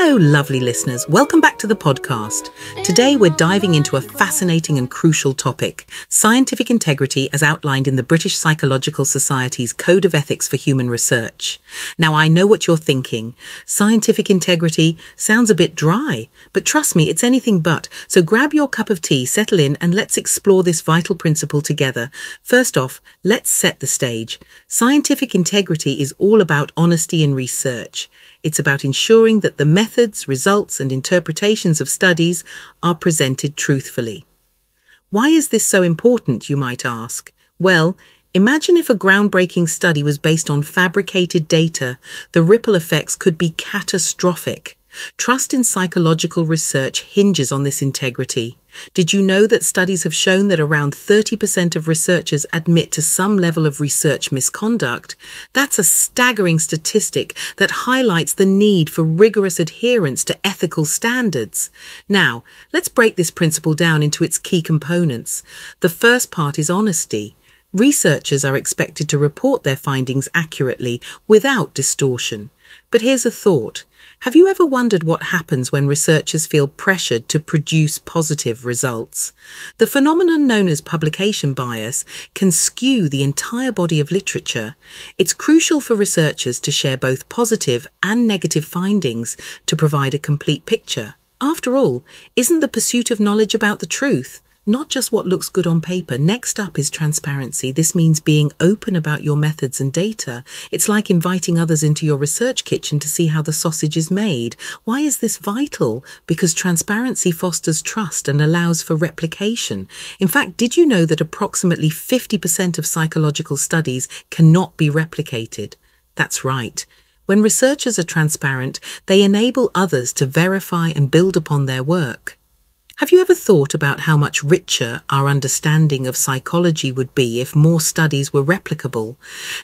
Hello, lovely listeners. Welcome back to the podcast. Today, we're diving into a fascinating and crucial topic, scientific integrity as outlined in the British Psychological Society's Code of Ethics for Human Research. Now, I know what you're thinking. Scientific integrity sounds a bit dry, but trust me, it's anything but. So grab your cup of tea, settle in, and let's explore this vital principle together. First off, let's set the stage. Scientific integrity is all about honesty in research. It's about ensuring that the methods, results, and interpretations of studies are presented truthfully. Why is this so important, you might ask? Well, imagine if a groundbreaking study was based on fabricated data. The ripple effects could be catastrophic. Trust in psychological research hinges on this integrity. Did you know that studies have shown that around 30% of researchers admit to some level of research misconduct? That's a staggering statistic that highlights the need for rigorous adherence to ethical standards. Now, let's break this principle down into its key components. The first part is honesty. Researchers are expected to report their findings accurately, without distortion. But here's a thought. Have you ever wondered what happens when researchers feel pressured to produce positive results? The phenomenon known as publication bias can skew the entire body of literature. It's crucial for researchers to share both positive and negative findings to provide a complete picture. After all, isn't the pursuit of knowledge about the truth? Not just what looks good on paper. Next up is transparency. This means being open about your methods and data. It's like inviting others into your research kitchen to see how the sausage is made. Why is this vital? Because transparency fosters trust and allows for replication. In fact, did you know that approximately 50% of psychological studies cannot be replicated? That's right. When researchers are transparent, they enable others to verify and build upon their work. Have you ever thought about how much richer our understanding of psychology would be if more studies were replicable?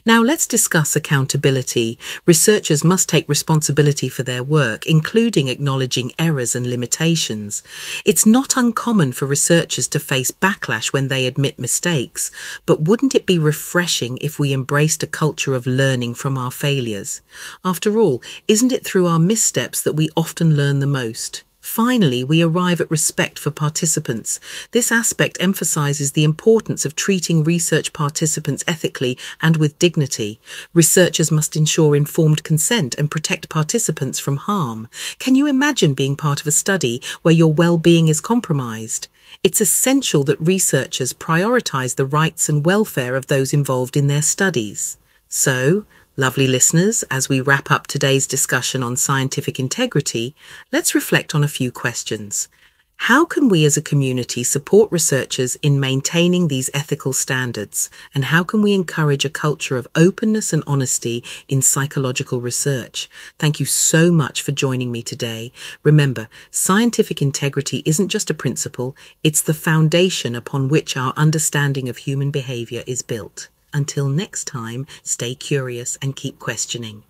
Now let's discuss accountability. Researchers must take responsibility for their work, including acknowledging errors and limitations. It's not uncommon for researchers to face backlash when they admit mistakes, but wouldn't it be refreshing if we embraced a culture of learning from our failures? After all, isn't it through our missteps that we often learn the most? Finally, we arrive at respect for participants. This aspect emphasizes the importance of treating research participants ethically and with dignity. Researchers must ensure informed consent and protect participants from harm. Can you imagine being part of a study where your well-being is compromised? It's essential that researchers prioritize the rights and welfare of those involved in their studies. So, lovely listeners, as we wrap up today's discussion on scientific integrity, let's reflect on a few questions. How can we as a community support researchers in maintaining these ethical standards? And how can we encourage a culture of openness and honesty in psychological research? Thank you so much for joining me today. Remember, scientific integrity isn't just a principle, it's the foundation upon which our understanding of human behavior is built. Until next time, stay curious and keep questioning.